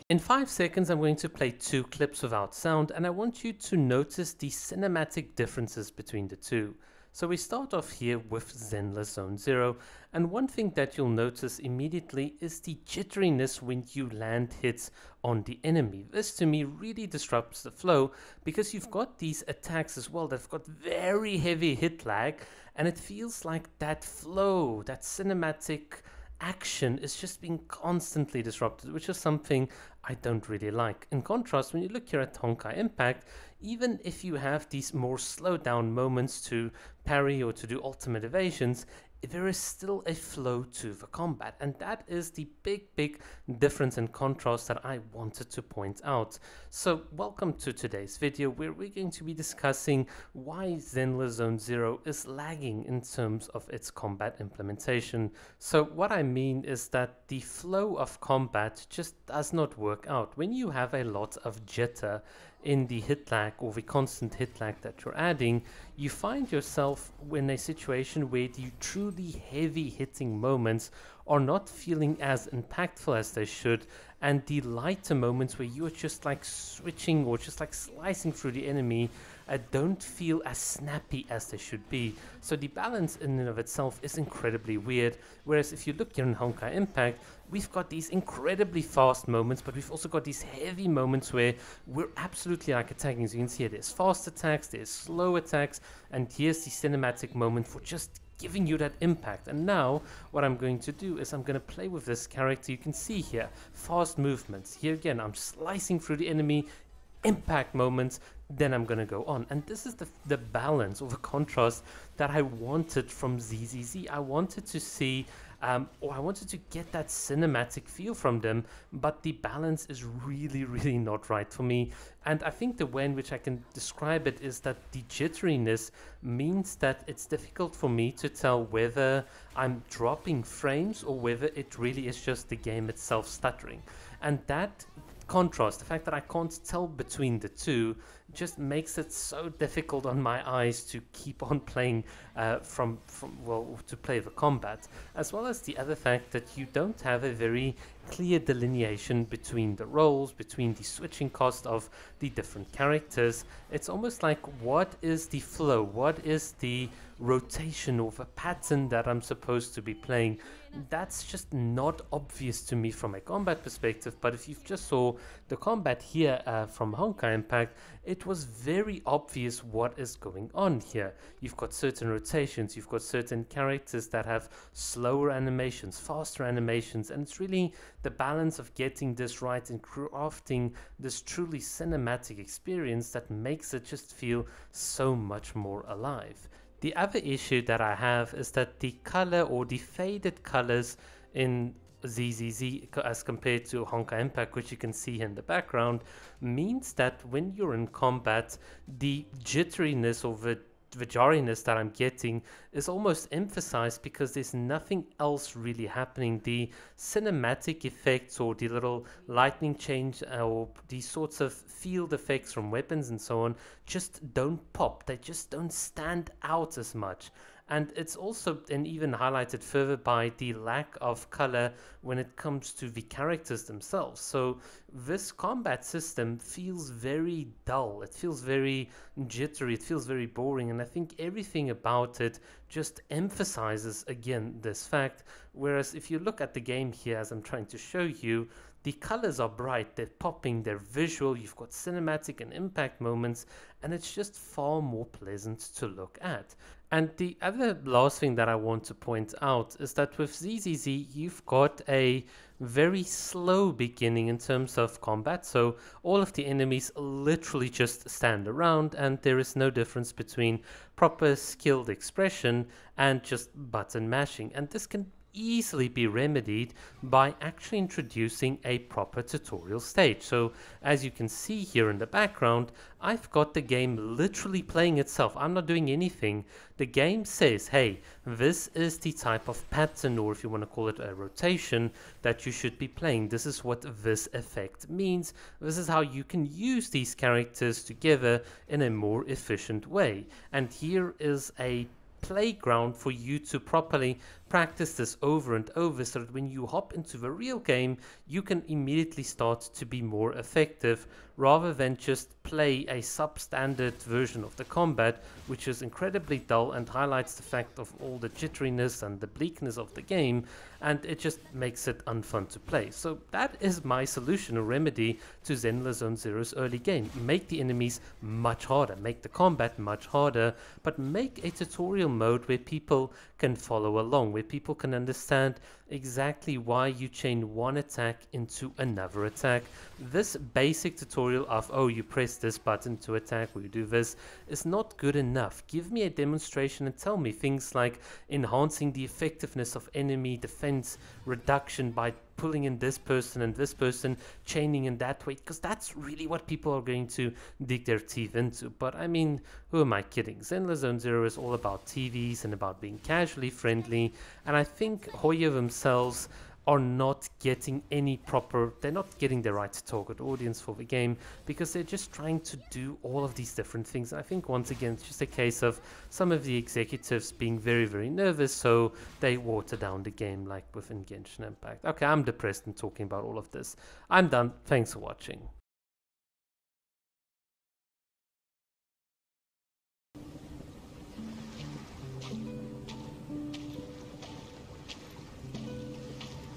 In 5 seconds, I'm going to play 2 clips without sound, and I want you to notice the cinematic differences between the two. So we start off here with Zenless Zone Zero, and one thing that you'll notice immediately is the jitteriness when you land hits on the enemy. This to me really disrupts the flow because you've got these attacks as well that've got very heavy hit lag, and it feels like that flow, that cinematic action is just being constantly disrupted, which is something I don't really like. In contrast, when you look here at Honkai Impact, even if you have these more slowed down moments to parry or to do ultimate evasions, there is still a flow to the combat, and that is the big difference and contrast that I wanted to point out. So welcome to today's video where we're going to be discussing why Zenless Zone Zero is lagging in terms of its combat implementation. So what I mean is that the flow of combat just does not work out. When you have a lot of jitter in the hit lag or the constant hit lag that you're adding, you find yourself in a situation where the truly heavy hitting moments are not feeling as impactful as they should, and the lighter moments where you're just like switching or just like slicing through the enemy don't feel as snappy as they should be. So the balance in and of itself is incredibly weird, whereas if you look here in Honkai Impact, we've got these incredibly fast moments, but we've also got these heavy moments where we're absolutely like attacking. As you can see here, there's fast attacks, there's slow attacks, and here's the cinematic moment for just giving you that impact. And now what I'm going to do is I'm going to play with this character. You can see here fast movements. Here again, I'm slicing through the enemy, impact moments, then I'm going to go on. And this is the balance or the contrast that I wanted from ZZZ. I wanted to see or I wanted to get that cinematic feel from them, but the balance is really not right for me. And I think the way in which I can describe it is that the jitteriness means that it's difficult for me to tell whether I'm dropping frames or whether it really is just the game itself stuttering. And that contrast, the fact that I can't tell between the two, just makes it so difficult on my eyes to keep on playing to play the combat, as well as the other fact that you don't have a very clear delineation between the roles, between the switching cost of the different characters. It's almost like, what is the flow, what is the rotation or the pattern that I'm supposed to be playing? That's just not obvious to me from a combat perspective. But if you just saw the combat here from Honkai Impact, it was very obvious what is going on here. You've got certain rotations, you've got certain characters that have slower animations, faster animations, and it's really the balance of getting this right and crafting this truly cinematic experience that makes it just feel so much more alive. The other issue that I have is that the color or the faded colors in ZZZ as compared to Honkai Impact, which you can see in the background, means that when you're in combat, the jitteriness or the jarriness that I'm getting is almost emphasized because there's nothing else really happening. The cinematic effects or the little lightning change or these sorts of field effects from weapons and so on just don't pop. They just don't stand out as much. And it's also even highlighted further by the lack of color when it comes to the characters themselves. So this combat system feels very dull, it feels very jittery, it feels very boring, and I think everything about it just emphasizes again this fact. Whereas if you look at the game here, as I'm trying to show you, the colors are bright, they're popping, they're visual, you've got cinematic and impact moments, and it's just far more pleasant to look at. And the other last thing that I want to point out is that with ZZZ, you've got a very slow beginning in terms of combat. So all of the enemies literally just stand around, and there is no difference between proper skilled expression and just button mashing. And this can easily be remedied by actually introducing a proper tutorial stage. So as you can see here in the background, I've got the game literally playing itself. I'm not doing anything. The game says, hey, this is the type of pattern, or if you want to call it a rotation, that you should be playing. This is what this effect means. This is how you can use these characters together in a more efficient way. And here is a playground for you to properly practice this over and over, so that when you hop into the real game, you can immediately start to be more effective, rather than just play a substandard version of the combat, which is incredibly dull and highlights the fact of all the jitteriness and the bleakness of the game, and it just makes it unfun to play. So that is my solution or remedy to Zenless Zone Zero's early game. Make the enemies much harder, make the combat much harder, but make a tutorial mode where people can follow along, where people can understand exactly why you chain one attack into another attack. This basic tutorial of, oh, you press this button to attack, or you do this, is not good enough. Give me a demonstration and tell me things like enhancing the effectiveness of enemy defense reduction by pulling in this person and this person, chaining in that way, because that's really what people are going to dig their teeth into. But I mean, who am I kidding? Zenless Zone Zero is all about TVs and about being casually friendly, and I think Hoya themselves are not getting they're not getting the right target audience for the game, because they're just trying to do all of these different things. I think once again it's just a case of some of the executives being very, very nervous, so they water down the game, like within Genshin Impact. Okay, I'm depressed and talking about all of this. I'm done. Thanks for watching.